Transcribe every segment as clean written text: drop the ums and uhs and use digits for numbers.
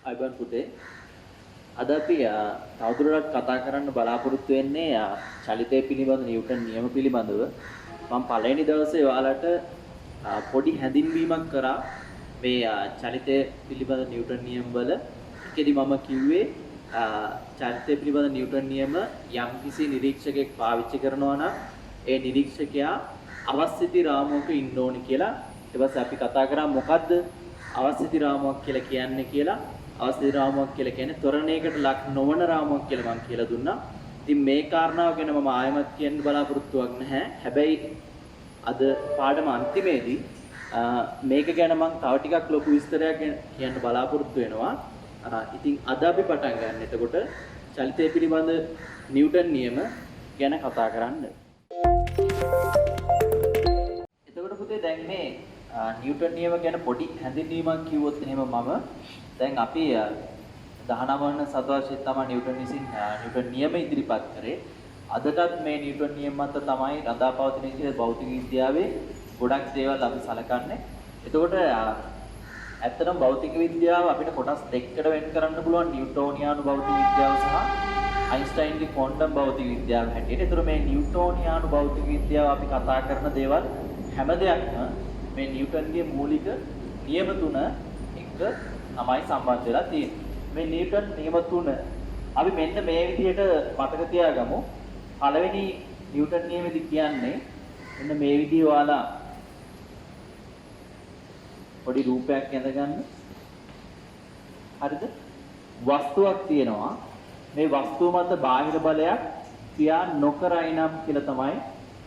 අයිබන් පුතේ අද අපි තවදුරටත් කතා කරන්න බලාපොරොත්තු වෙන්නේ චලිතය පිළිබඳ නිව්ටන් නියම පිළිබඳව. මම පළවෙනි දවසේ ඔයාලට පොඩි හැඳින්වීමක් කරා මේ චලිතය පිළිබඳ නිව්ටන් නියම වල. ඒකෙදි මම කිව්වේ චලිතය පිළිබඳ නිව්ටන් නියම යම්කිසි නිරීක්ෂකයෙක් පාවිච්චි කරනවා නම් ඒ නිරීක්ෂකයා අවස්ථිති රාමුවක ඉන්න ඕනි කියලා. ඊට පස්සේ අපි කතා කරා මොකද්ද අවස්ථිති රාමුවක් කියලා කියන්නේ කියලා. අවස්ථිති රාමුවක් කියලා කියන්නේ ත්වරණයකට ලක් නොවන රාමුවක් කියලා මම කියලා දුන්නා. ඉතින් මේ කාරණාව ගැන මම ආයෙමත් කියන්න බලාපොරොත්තුවක් නැහැ. හැබැයි අද පාඩම අන්තිමේදී මේක ගැන මම තව ටිකක් ලොකු විස්තරයක් කියන්න බලාපොරොත්තු වෙනවා. ඉතින් අද අපි පටන් ගන්න. එතකොට චලිතය පිළිබඳ නිව්ටන් නියම ගැන කතා කරන්න. එතකොට පුතේ දැන් මේ නිව්ටන් නියම ගැන පොඩි හැඳින්වීමක් කිව්වොත් එහෙම මම දැන් අපි 19 වන සතවර්ෂයේ තමයි නිව්ටන් විසින් නිව්ටන් නියම ඉදිරිපත් කරේ. අදටත් මේ නිව්ටන් නියම මත තමයි රඳාපවතින කියලා භෞතික විද්‍යාවේ ගොඩක් දේවල් අපි සලකන්නේ. එතකොට ඇත්තටම භෞතික විද්‍යාව අපිට කොටස් දෙකකට වෙන් කරන්න පුළුවන් නිව්ටෝනියානු භෞතික විද්‍යාව සහ අයින්ස්ටයින්ගේ ක්වොන්ටම් භෞතික විද්‍යාව හැටියට. ඒතර මේ නිව්ටෝනියානු භෞතික විද්‍යාව අපි කතා කරන දේවල් හැම දෙයක්ම මේ නිව්ටන්ගේ මූලික නියම තුන එක තමයි සම්බන්ධ වෙලා තියෙන්නේ. මේ නිව්ටන් නියම තුන අපි මෙන්න මේ විදිහට මතක තියාගමු. පළවෙනි නිව්ටන් නියමෙදි කියන්නේ මෙන්න මේ විදිහ ඔයාලා පොඩි රූපයක් ඇඳගන්න. හරිද? වස්තුවක් තියෙනවා. මේ වස්තුව මත බාහිර බලයක් ක්‍රියා නොකරයි නම් කියලා තමයි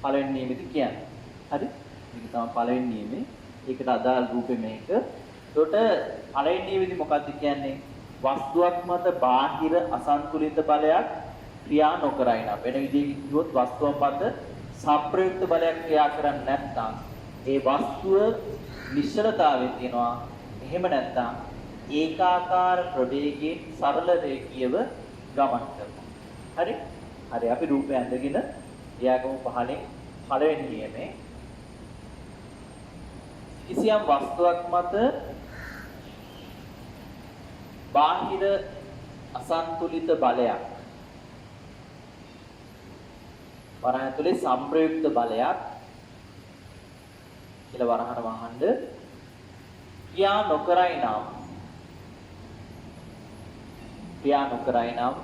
පළවෙනි නියමෙදි කියන්නේ. හරි? මේක තමයි පළවෙනි නියමය. ඒකට අදාළ රූපේ මේක. එතකොට පළවෙනි නියමෙදි මොකක්ද කියන්නේ? වස්තුවක් මත බාහිර අසන්තුලිත බලයක් ක්‍රියා නොකරයි නම්. වෙන විදිහකින් කිව්වොත් වස්තුවක් මත සප්‍රයුක්ත බලයක් ක්‍රියා කරන්නේ නැත්නම් ඒ වස්තුව නිශ්චලතාවයේ තියෙනවා. එහෙම නැත්නම් ඒකාකාර ප්‍රවේගයෙන් සරල රේඛීයව ගමන් කරනවා. හරි? හරි අපි රූපය ඇඳගෙන එයාගම පහලින් පළවෙනි නියමේ කිසියම් වස්තුවක් මත බාහිර අසන්තුලිත බලයක් වරහන් ඇතුලේ සම්ප්‍රයුක්ත බලයක් කියලා වරහන වහන්න ක්‍රියා නොකරයි නම්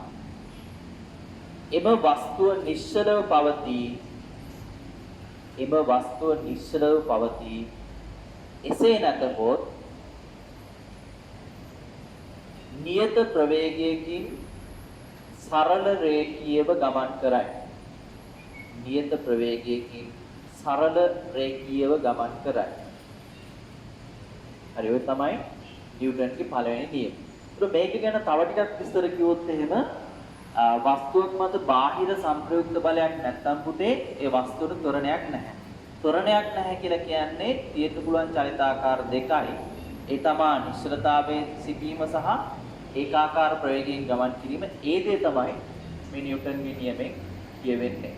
එම වස්තුව නිශ්චලව පවතී. එසේ නැතහොත් නියත ප්‍රවේගයකින් සරල රේඛීයව ගමන් කරයි. හරි ඔය තමයි නිව්ටන්ගේ පළවෙනි නියම. ඒක මේක ගැන තව ටිකක් විස්තර කිව්වොත් එහෙම වස්තුවක් මත බාහිර සංප්‍රයුක්ත බලයක් නැත්තම් පුතේ ඒ වස්තුවට ත්වරණයක් නැහැ. ත්වරණයක් නැහැ කියලා කියන්නේ තියෙන්න පුළුවන් චලිතාකාර දෙකයි. ඒ තමයි නිශ්චලතාවයේ සිටීම සහ ඒකාකාර ප්‍රවේගයෙන් ගමන් කිරීම. ඒ දේ තමයි මේ නිව්ටන්ගේ නියමයෙන් කියවෙන්නේ.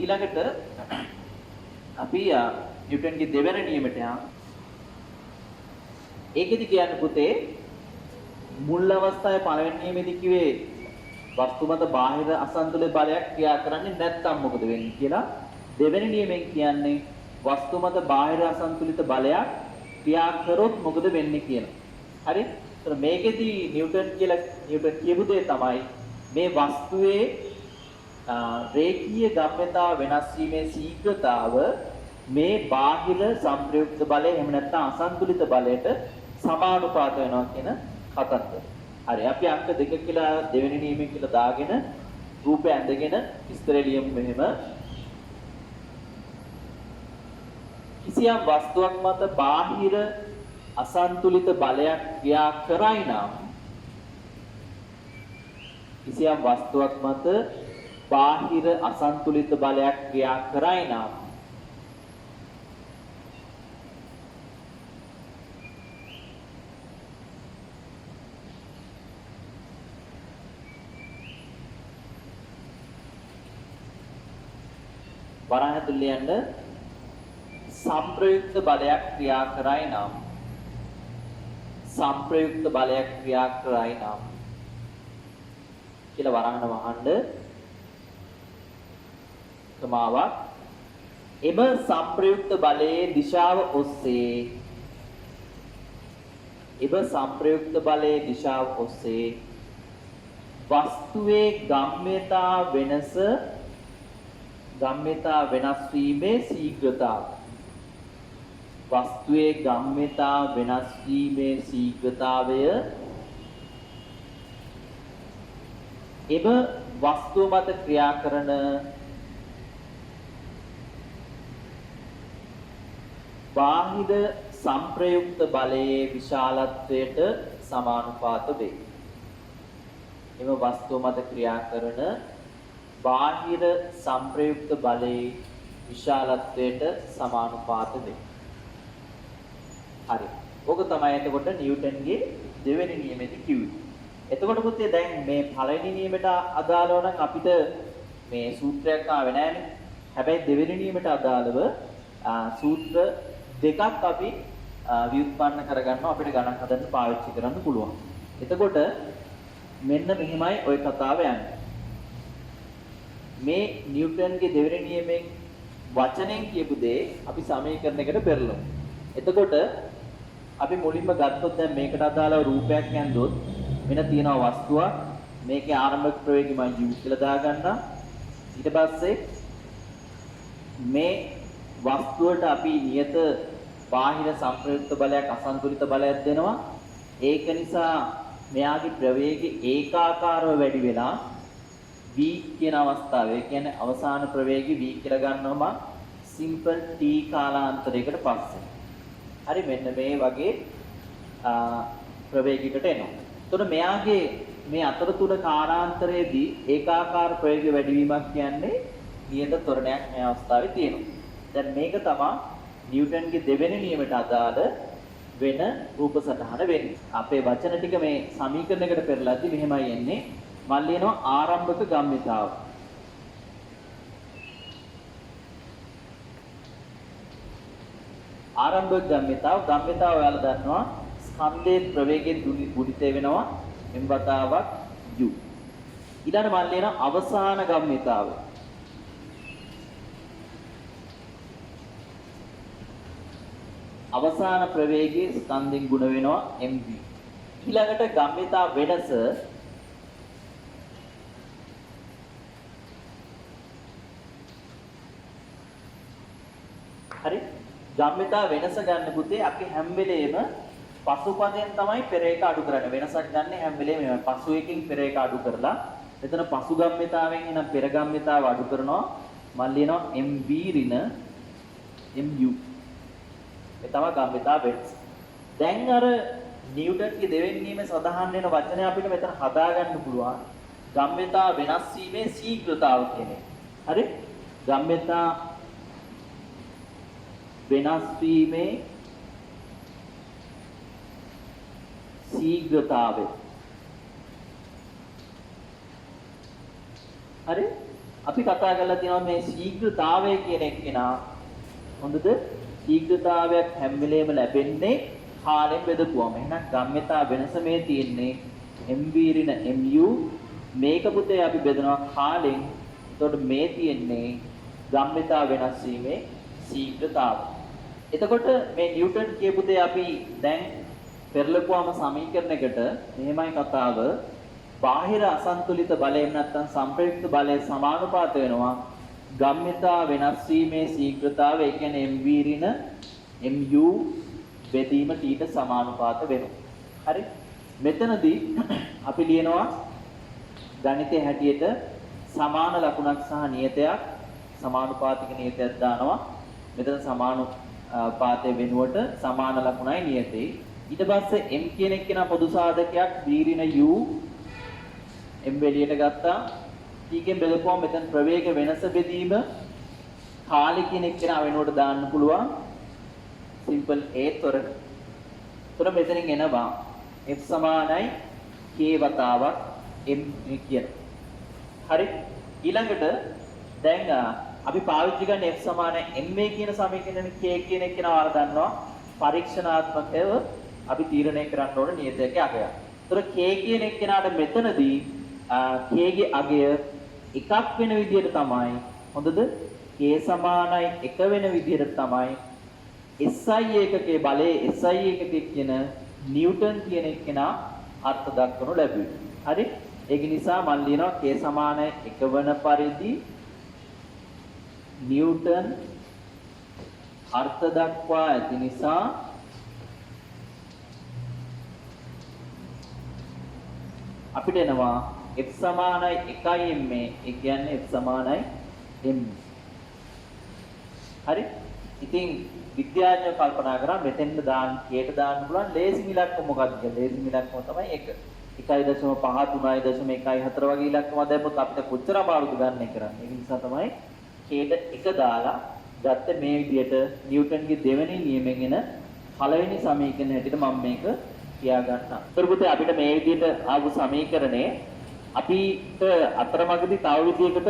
ඊළඟට අපි නිව්ටන්ගේ දෙවැනි නියමයට යමු. ඒකෙදි කියන්නේ පුතේ මුල් අවස්ථාවේ පළවෙනි නියමෙදි කිව්වේ වස්තු මත බාහිර අසන්තුලිත බලයක් ක්‍රියා කරන්නේ නැත්නම් මොකද වෙන්නේ කියලා. දෙවෙනි නියමයෙන් කියන්නේ වස්තු මත බාහිර අසන්තුලිත බලයක් ක්‍රියා කරොත් මොකද වෙන්නේ කියලා. හරි? ඒතර මේකෙදි නිව්ටන් කියපු දේ තමයි මේ වස්තුවේ රේඛීය ගම්‍යතාව වෙනස් වීමේ ශීඝ්‍රතාව මේ බාහිර සංප්‍රයුක්ත බලය එහෙම නැත්නම් අසන්තුලිත බලයට සමානුපාත වෙනවා කියන කතන්දර. හරි අපි අංක 2 කියලා දෙවෙනි නියමය කියලා දාගෙන රූපය ඇඳගෙන විස්තරය ලියමු මෙහෙම. කිසියම් වස්තුවක් මත බාහිර අසන්තුලිත බලයක් ක්‍රියා කරයි නම් වරහන් ඇතුළේ යන්න සංප්‍රයුක්ත බලයක් ක්‍රියා කරයි නම් සංප්‍රයුක්ත බලයක් ක්‍රියා කරයි නම් කියලා වරහන වහන්න සමාවක් එම සංප්‍රයුක්ත බලයේ දිශාව ඔස්සේ වස්තුවේ ගම්‍යතා වෙනස් වීමේ ශීඝ්‍රතාවය එම වස්තුව මත ක්‍රියා කරන බාහිර සංප්‍රයුක්ත බලයේ විශාලත්වයට සමානුපාත වේ. එම වස්තුව මත ක්‍රියා කරන බාහිර සංප්‍රයුක්ත බලයේ විශාලත්වයට සමානුපාත වේ. හරි. ඕක තමයි එතකොට නිව්ටන්ගේ දෙවෙනි නියමෙදි කිව්වේ. එතකොට පුතේ දැන් මේ පළවෙනි නියමයට අදාළව නම් අපිට මේ සූත්‍රයක් ආවේ නැහැනේ. හැබැයි දෙවෙනි නියමයට අදාළව සූත්‍ර දෙකක් අපි ව්‍යුත්පන්න කරගන්නවා අපිට ගණන් හදන්න පාවිච්චි කරන්න පුළුවන්. එතකොට මෙන්න මෙහිමයි ওই කතාව යන්නේ. මේ නිව්ටන්ගේ දෙවෙනි නියමයෙන් වචනෙන් කියපු දේ අපි සමීකරණයකට පෙරලමු. එතකොට අපි මුලින්ම ගත්තොත් දැන් මේකට අදාළව රූපයක් යන්දොත් මෙන්න තියෙනවා වස්තුවක් මේකේ ආරම්භක ප්‍රවේගය මම u කියලා දාගන්නම්. ඊට පස්සේ මේ වස්තුවට අපි නියත බාහිර සංප්‍රයුක්ත බලයක් අසන්තුලිත බලයක් දෙනවා. ඒක නිසා මෙයාගේ ප්‍රවේගය ඒකාකාරව වැඩි වෙලා v කියන අවස්ථාවේ කියන්නේ අවසාන ප්‍රවේගය v කියලා ගන්නවම සිම්පල් t කාලාන්තරයකට පස්සේ. හරි මෙන්න මේ වගේ ප්‍රවේගයකට එනවා. එතකොට මෙයාගේ මේ අතරතුර කාලාන්තරයේදී ඒකාකාර ප්‍රවේග වැඩිවීමක් කියන්නේ නියත ත්වරණයක් මේ අවස්ථාවේ තියෙනවා. දැන් මේක තමයි නිව්ටන්ගේ දෙවෙනි නියමයට අදාළ වෙන රූප සටහන වෙන්නේ. අපේ වචන ටික මේ සමීකරණයකට පෙරලද්දි මෙහෙමයි එන්නේ. මම ලියනවා ආරම්භක ගම්මිතාව. ආරම්භක ගම්මිතාව ඔයාලා දන්නවා ස්කන්ධයේ ප්‍රවේගයෙන් දුරිතේ වෙනවා m වතාවක් u. ඊළඟ මම ලියනවා අවසාන ගම්මිතාව. අවසාන ප්‍රවේගයේ ස්කන්ධෙන් ගුණ වෙනවා mv. ඊළඟට ගම්මිතා වෙනස හරි ගම්මිතා වෙනස ගන්න පුතේ අපි හැම වෙලේම පසුපදයෙන් තමයි පෙරේක අඩු කරන්නේ. වෙනසක් ගන්න හැම වෙලේම පසු එකකින් පෙරේක අඩු කරලා එතන පසු ගම්මිතාවෙන් එන පෙර ගම්මිතාව අඩු කරනවා. මම ලියනවා mv ඍණ mu. ඒ තමයි ගම්මිතා වෙනස. දැන් අර නිව්ටන්ගේ දෙවෙනි නියමයේ සඳහන් වෙන වචනය අපිට මෙතන හදාගන්න පුළුවන්. ගම්මිතා වෙනස් වීමේ ශීඝ්‍රතාව කියන්නේ. හරි? ගම්මිතා වෙනස් වීමේ ශීඝ්‍රතාවය. හරි? අපි කතා කරලා තියෙනවා මේ ශීඝ්‍රතාවය කියන එක නා හොඳද? ශීඝ්‍රතාවයක් හැම වෙලේම ලැබෙන්නේ කාලයෙන් බෙදපුවම. එහෙනම් ගම්මිතා වෙනස මේ තියෙන්නේ mv ඍණ mu මේක පුතේ අපි බෙදනවා කාලෙන්. එතකොට මේ තියෙන්නේ ගම්මිතා වෙනස් වීමේ ශීඝ්‍රතාවය. එතකොට මේ නිව්ටන් කියපු දේ අපි දැන් පෙරලපුවාම සමීකරණයකට මෙහෙමයි කතාව. බාහිර අසන්තුලිත බලයෙන් නැත්නම් සංප්‍රයුක්ත බලය සමානුපාත වෙනවා ගම්මිතා වෙනස් වීමේ ශීඝ්‍රතාවය. ඒ කියන්නේ mv ඍණ mu බෙදීම t ට සමානුපාත වෙනවා. හරි? මෙතනදී අපි ලියනවා ගණිතයේ හැටියට සමාන ලකුණක් සහ නියතයක් සමානුපාතික නියතයක් දානවා. මෙතන සමානුපාතයේ වෙනුවට සමාන ලකුණයි නියතේ. ඊට පස්සේ m කියන එක කෙනා පොදු සාධකයක් v ඍණ u m එළියට ගත්තා. t කින් බෙදපුවම මෙතන ප්‍රවේග වෙනස බෙදීම කාලය කියන එක කෙනා වෙනුවට දාන්න පුළුවන්. සිම්පල් a තොරණ. තොර මෙතනින් එනවා f සමානයි k වතාවක් m කියන. හරි? ඊළඟට දැන් අපි පාවිච්චි කරන f සමානයි ma කියන සමීකරණය k කියන එක කෙනා වල දන්නවා. පරීක්ෂණාත්මකව අපි තීරණය කරන්න ඕන නියතයක අගය. ඒතර k කියන එක්කෙනාට මෙතනදී k ගේ අගය එකක් වෙන විදිහට තමයි හොඳද? k සමානයි 1 වෙන විදිහට තමයි SI ඒකකයේ බලයේ SI ඒකකයේ කියන නිව්ටන් කියන එක්කෙනා අර්ථ දක්වනු ලැබුවේ. හරි? ඒක නිසා මම ලියනවා k සමානයි 1 වන පරිදි නිව්ටන් අර්ථ දක්වා ඇති නිසා අපිට එනවා f සමානයි 1 m ඒ කියන්නේ f සමානයි m. හරි? ඉතින් විද්‍යාඥයෝ කල්පනා කරා මෙතෙන්ද දාන්න කේට දාන්න පුළුවන් ලේසිම ඉලක්කම මොකක්ද කියලා. ලේසිම ඉලක්කම තමයි 1. 1.5 3.14 වගේ ඉලක්කම දැම්මොත් අපිට කොච්චර අමාරුද ගන්න එක කරන්නේ. ඒ නිසා තමයි කේට 1 දාලා ගත්ත මේ විදිහට නිව්ටන්ගේ දෙවෙනි නියමයෙන් එන පළවෙනි සමීකරණය හැටියට මම මේක කියා ගන්නවා. ඊට අපිට මේ විදිහට ආපු සමීකරණේ අපිට අතරමඟදී තව විදිහකට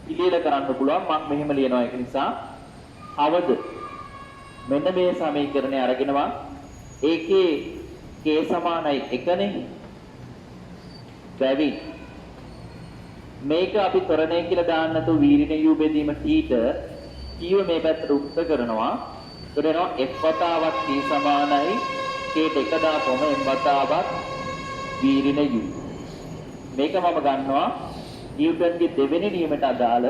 පිළියෙල කරන්න පුළුවන්. මම මෙහෙම ලියනවා. ඒක නිසා අවද මෙන්න මේ සමීකරණය අරගෙනවා. ඒකේ k සමානයි 1නේ. බැවි මේක අපි තරණය කියලා දාන්න නැතු වීරිණ u බෙදීම t ට t මේ පැත්තට උක්ත කරනවා. ඒකට එනවා f වතාවක් t සමානයි k ට 1 දාපොම m වතාවක් වීරිණ u. මේක මම ගන්නවා නිව්ටන්ගේ දෙවෙනි නියමයට අදාළ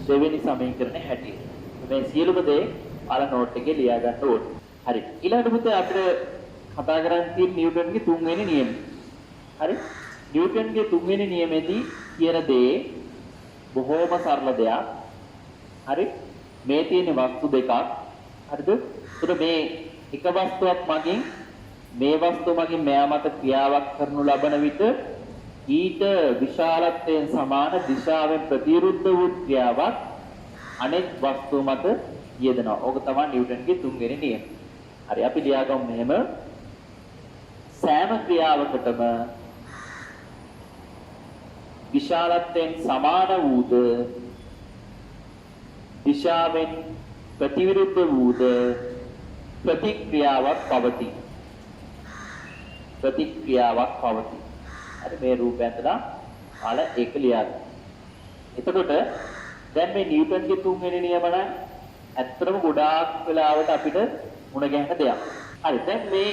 දෙවෙනි සමීකරණය හැටියට. මේ සියලුම දේ අර නෝට් එකේ ලියා ගන්න ඕනේ. හරි. ඊළඟට පුතේ අපිට කතා කරන්න තියෙන නිව්ටන්ගේ තුන්වෙනි නියමය. හරි? නිව්ටන්ගේ තුන්වෙනි නියමයේදී කියන දේ බොහෝම සරල දෙයක්. හරි? මේ තියෙන වස්තු දෙකක්. හරිද? ඒතර මේ එක වස්තුවක් මගින් මේ වස්තුව මගින් මෙයා මත ක්‍රියාවක් කරනු ලබන විට ඊට විශාලත්වයෙන් සමාන දිශාවෙන් ප්‍රතිවිරුද්ධ වූ ක්‍රියාවක් අනෙක් වස්තුව මත යෙදෙනවා. ඕක තමයි නිව්ටන්ගේ තුන්වෙනි නියමය. හරි අපි ලියාගමු මෙහෙම. සෑම ක්‍රියාවකටම විශාලත්වයෙන් සමාන වූද දිශාවෙන් ප්‍රතිවිරුද්ධ වූද ප්‍රතික්‍රියාවක් පවතී. ප්‍රතික්‍රියාවක් පවතී. හරි මේ රූපය ඇතුළත ආල ඒක ලියා ගන්න. එතකොට දැන් මේ නිව්ටන්ගේ තුන්වෙනි නියම නම් ඇත්තටම ගොඩාක් වෙලාවට අපිට මුණ ගැහෙන දෙයක්. හරි දැන් මේ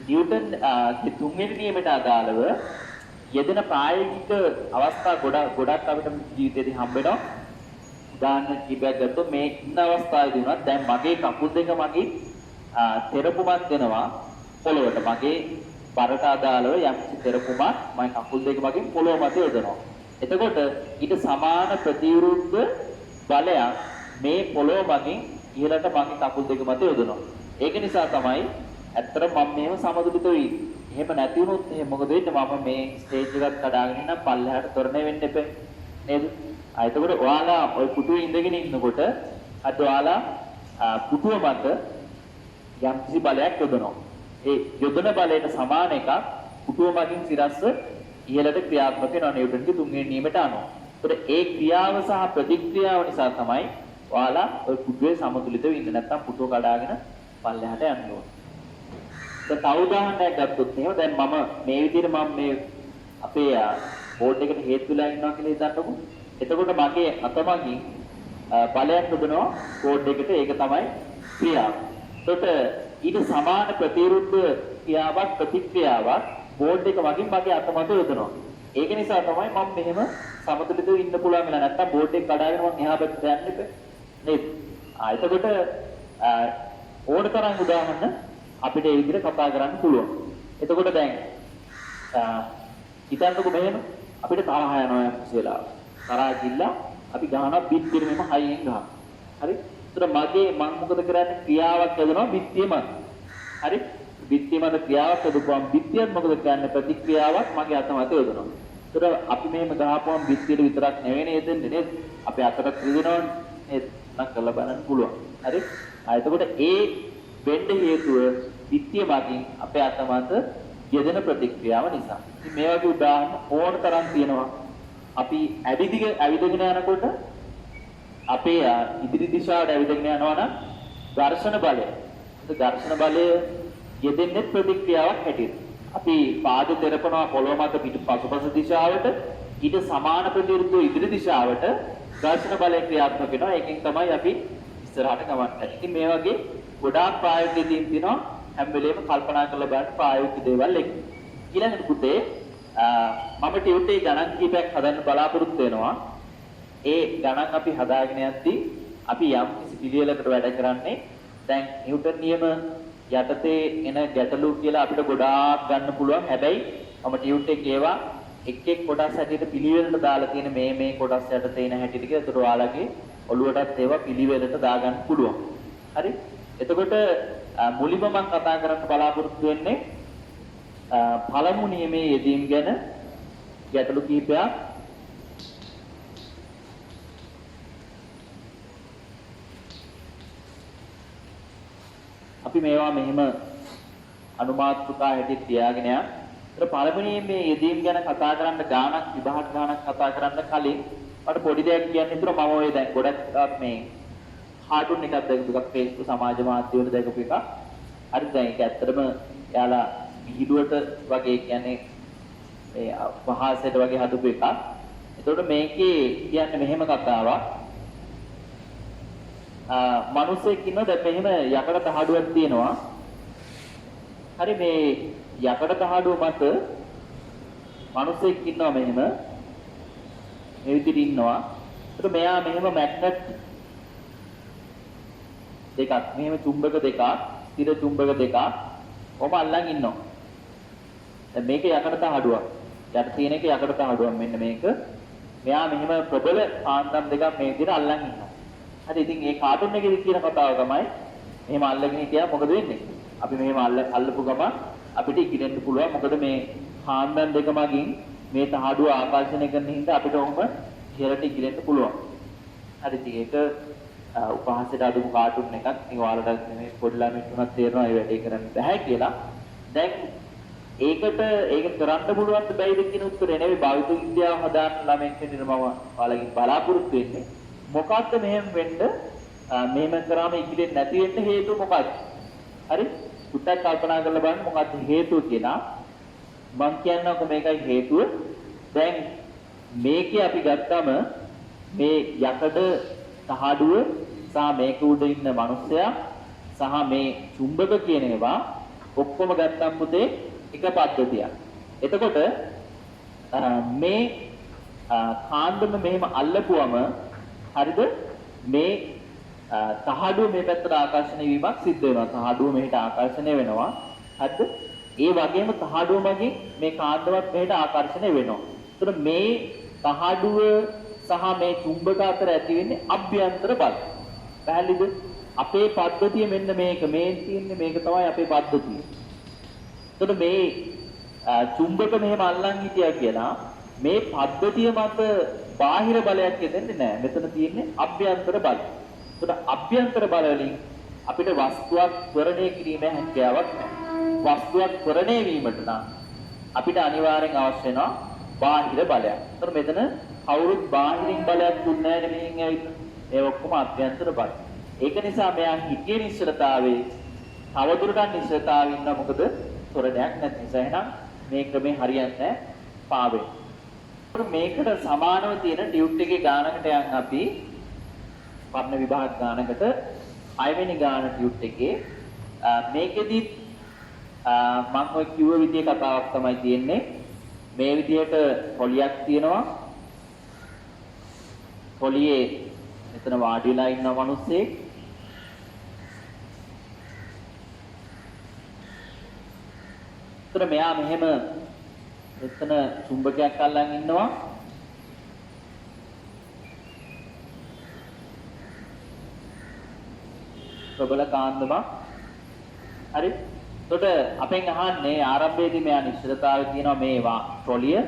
නිව්ටන්ගේ තුන්වෙනි නියමයට අදාළව යෙදෙන ප්‍රායෝගික අවස්ථා ගොඩක් අපිට ජීවිතේදී හම්බ වෙනවා. උදාහරණ කිහිපයක් ගත්තොත් මේ ඉන්න අවස්ථාවේදී උනත් දැන් මගේ කකුල් දෙක මගේ තෙරපුමක් දෙනවා පොළොවට. මගේ බරට අදාළව යම්කිසි තෙරපුමක් මගේ කකුල් දෙක මගින් පොළොව මත යොදනවා. එතකොට ඊට සමාන ප්‍රතිවිරුද්ධ බලයක් මේ පොළොව මගින් ඉහළට මගේ කකුල් දෙක මත යොදනවා. ඒක නිසා තමයි ඇත්තට මම මේව සමතුලිත වෙයි. එහෙම නැති වුණොත් එහෙනම් මොකද වෙන්නේ? මම මේ ස්ටේජ් එකක් කඩාගෙන ඉන්න පල්ලෙහාට තොරණය වෙන්න එපේ නේද? එතකොට ඔයාලා ওই පුටුවේ ඉඳගෙන ඉන්නකොට අද ඔයාලා පුටුව මත යම්කිසි බලයක් යොදනවා. ඒ යොදන බලයට සමාන එකක් පුටුව මගින් සිරස්ස ඉහළට ක්‍රියාත්මක වෙනවා නිව්ටන්ගේ තුන්වෙනි නියමයට අනුව. ඒතකොට ඒ ක්‍රියාව සහ ප්‍රතික්‍රියාව නිසා තමයි ඔයාලා ওই පුටුවේ සමතුලිතව ඉන්න නැත්නම් පුටුව කඩාගෙන පල්ලෙහාට යන්න ඕනේ. දැන් තව උදාහරණයක් ගත්තොත් එහෙම දැන් මම මේ විදිහට මම මේ අපේ බෝඩ් එකට හේතු වෙලා ඉන්නවා කියලා හිතන්නකෝ. එතකොට මගේ අතමගින් බලයක් තිබෙනවා බෝඩ් එකට ඒක තමයි ක්‍රියාව. එතකොට ඊට සමාන ප්‍රතිවිරුද්ධ ක්‍රියාවක් ප්‍රතික්‍රියාවක් බෝඩ් එක මගින් මගේ අත මත යොදනවා. ඒක නිසා තමයි මම මෙහෙම සමතුලිතව ඉන්න පුළුවන් වෙලා නැත්තම් බෝඩ් එක කඩාගෙන මම එහා පැත්තට යන්න එපා නේද? එතකොට ඕන තරම් උදාහරණ අපිට ඒ විදිහට කතා කරන්න පුළුවන්. එතකොට දැන් හිතන්නකෝ මෙහෙම අපිට තරහ යනවා යම්කිසි වෙලාවක. තරහ ගිල්ලා අපි ගහනවා බිත්තියට මෙහෙම හයියෙන් ගහනවා. හරි? ඒතර මම මොකද කරන්නේ? ක්‍රියාවක් යොදනවා බිත්තිය මත. හරි? බිත්තිය මත ක්‍රියාවක් යොදපුවම බිත්තියත් මොකද කරන්නේ? ප්‍රතික්‍රියාවක් මගේ අත මත යොදනවා. ඒතර අපි මෙහෙම ගහපුවම බිත්තියට විතරක් නෙවෙයි දෙන්නේ නේද? අපේ අතට රිදෙනවනේ නේද? නම් කරලා බලන්න පුළුවන්. හරි? එතකොට ඒ වෙන්න හේතුව විත්‍ය මගින් අපේ අත මත යෙදෙන ප්‍රතික්‍රියාව නිසා. ඉතින් මේ වගේ උදාහරණ ඕන තරම් තියෙනවා. අපි ඇවිදගෙන යනකොට අපේ ඉදිරි දිශාවට ඇවිදගෙන යනවා නම් ඝර්ෂණ බලය. ඒ ඝර්ෂණ බලය යෙදෙන්නේ ප්‍රතික්‍රියාවක් හැටියට. අපි පාද තෙරපනවා පොළොව මත පිට පසුපස දිශාවට ඊට සමාන ප්‍රතිවිරුද්ධ ඉදිරි දිශාවට ඝර්ෂණ බලය ක්‍රියාත්මක වෙනවා. ඒකෙන් තමයි අපි ඉස්සරහට ගමන් කරන්නේ. ඉතින් මේ වගේ ගොඩාක් ප්‍රායෝගික දේවල් තියෙනවා. හැම වෙලේම කල්පනා කරලා බලන්න ප්‍රායෝගික දේවල් එක්ක. ඊළඟට පුතේ මම ටියුටේ ගණන් කීපයක් හදන්න බලාපොරොත්තු වෙනවා. ඒ ගණන් අපි හදාගෙන යද්දී අපි යම් කිසි පිළිවෙලකට වැඩ කරන්නේ දැන් නිව්ටන් නියම යටතේ එන ගැටලු කියලා අපිට ගොඩාක් ගන්න පුළුවන්. හැබැයි මම ටියුටේ ඒවා එක් එක් කොටස් හැටියට පිළිවෙලට දාලා තියෙන මේ කොටස් යටතේ එන හැටියට කියලා ඒතර ඔයාලගේ ඔළුවටත් ඒවා පිළිවෙලට දාගන්න පුළුවන්. හරි? එතකොට මුලින්ම මම කතා කරන්න බලාපොරොත්තු වෙන්නේ පළමු නියමයේ යෙදීම් ගැන ගැටලු කිහිපයක්. අපි මේවා මෙහෙම අනුමාත්‍රිකා හැටියට තියාගෙන යන්න. ඒතර පළවෙනි මේ යෙදීම් ගැන කතා කරන්න ගානක් විභාග ගානක් කතා කරන්න කලින් මට පොඩි දෙයක් කියන්න හිතුණා. මම ඔය දැන් ගොඩක් මේ කාටුන් එකක් දැකපු එකක් Facebook සමාජ මාධ්‍ය වල දැකපු එකක්. හරි දැන් ඒක ඇත්තටම එයාලා විහිළුවට වගේ කියන්නේ මේ වහාසයට වගේ හදපු එකක්. එතකොට මේකේ කියන්නේ මෙහෙම කතාවක්. මිනිස්සෙක් ඉන්නවා දැන් මෙහෙම යකඩ තහඩුවක් තියෙනවා. හරි මේ යකඩ තහඩුව මත මිනිස්සෙක් ඉන්නවා මෙහෙම මේ විදිහට ඉන්නවා. ඒත් මෙයා මෙහෙම මැග්නට් දෙකක් මෙහෙම චුම්බක දෙකක් ස්ථිර චුම්බක දෙකක් ඔබ අල්ලන් ඉන්නවා. දැන් මේක යකඩ තහඩුවක්. යට තියෙන එක යකඩ තහඩුවක් මෙන්න මේක. මෙයා මෙහෙම ප්‍රබල ආන්දම් දෙකක් මේ විදිහට අල්ලන් ඉන්නවා. හරි ඉතින් මේ කාටුන් එකේ කියන කතාව තමයි මෙහෙම අල්ලගෙන හිටියා මොකද වෙන්නේ? අපි මෙහෙම අල්ලපු ගමන් අපිට ඉකිලෙන්න පුළුවන්. මොකද මේ ආන්දම් දෙක මගින් මේ තහඩුව ආකර්ෂණය කරන හින්දා අපිට ඔහොම ඉහළට ඉකිලෙන්න පුළුවන්. හරි ඉතින් ඒක උපහාසයට අදුම කාටුන් එකක්. මේ ඔයාලට මේ පොඩි ළමයින්ට උනත් තේරෙනවා ඒ වැඩේ කරන්න බෑ කියලා. දැන් ඒක කරන්න පුළුවන් බැයිද කියන උත්තරේ නෙවෙයි භෞතික විද්‍යාව හදාන්න ළමෙක් හැටියට මම ඔයාලගෙන් බලාපොරොත්තු වෙන්නේ. මොකක්ද මෙහෙම වෙන්න මෙහෙම කරාම ඉකිලෙන්නේ නැති වෙන්න හේතුව මොකක්ද? හරි? පුතක් කල්පනා කරලා බලන්න මොකක්ද හේතුව කියලා. මම කියන්නකො මේකයි හේතුව. දැන් මේකේ අපි ගත්තම මේ යකඩ තහඩුව සහ මේක උඩ ඉන්න මිනිස්සයා සහ මේ චුම්බක කියන ඒවා ඔක්කොම ගත්තම් පුතේ එක පද්ධතියක්. එතකොට මේ කාන්දම මෙහෙම අල්ලපුවම හරිද මේ තහඩුව මේ පැත්තට ආකර්ෂණය වීමක් සිද්ධ වෙනවා. තහඩුව මෙහෙට ආකර්ෂණය වෙනවා. හරිද? ඒ වගේම තහඩුව මගින් මේ කාන්දමත් මෙහෙට ආකර්ෂණය වෙනවා. ඒතර මේ තහඩුව සහ මේ චුම්බක අතර ඇති වෙන්නේ අභ්‍යන්තර බල. පැහැදිලිද? අපේ පද්ධතිය මෙන්න මේක. මේ තියෙන්නේ මේක තමයි අපේ පද්ධතිය. එතකොට මේ චුම්බක මෙහෙම අල්ලන් හිටියා කියලා මේ පද්ධතිය මත බාහිර බලයක් යෙදෙන්නේ නැහැ. මෙතන තියෙන්නේ අභ්‍යන්තර බල. එතකොට අභ්‍යන්තර බල වලින් අපිට වස්තුවක් ත්වරණය කිරීමේ හැකියාවක් නැහැ. වස්තුවක් ත්වරණය වීමට නම් අපිට අනිවාර්යෙන් අවශ්‍ය වෙනවා බාහිර බලයක්. එතකොට මෙතන කවුරුත් බාහිරින් බලයක් දුන්නේ නැහැ නේ මෙහෙන් ඇවිත්. ඒ ඔක්කොම අභ්‍යන්තර බල. ඒක නිසා මෙයා හිතේ නිශ්චලතාවයේ තවදුරටත් නිශ්චලතාවය ඉන්න මොකද තොරණයක් නැති නිසා. එහෙනම් මේ ක්‍රමේ හරියන්නේ නැහැ පාවෙන්නේ. මේකට සමානව තියෙන ටියුට් එකේ ගානකට යන් අපි වර්ණ විභාග ගානකට 6 වෙනි ගාන ටියුට් එකේ මේකෙදි මම ඔය කිව්ව විදිහේ කතාවක් තමයි තියෙන්නේ. මේ විදිහට පොලියක් තියෙනවා. පොලියේ මෙතන වාඩි වෙලා ඉන්න මිනිස්සෙක් ඒතර මෙයා මෙහෙම එතන චුම්බකයක් අල්ලන් ඉන්නවා. ප්‍රබල කාන්දමක්. හරි? එතකොට අපෙන් අහන්නේ ආරම්භයේදී මෙයා නිශ්චලතාවය කියනවා මේවා ට්‍රොලිය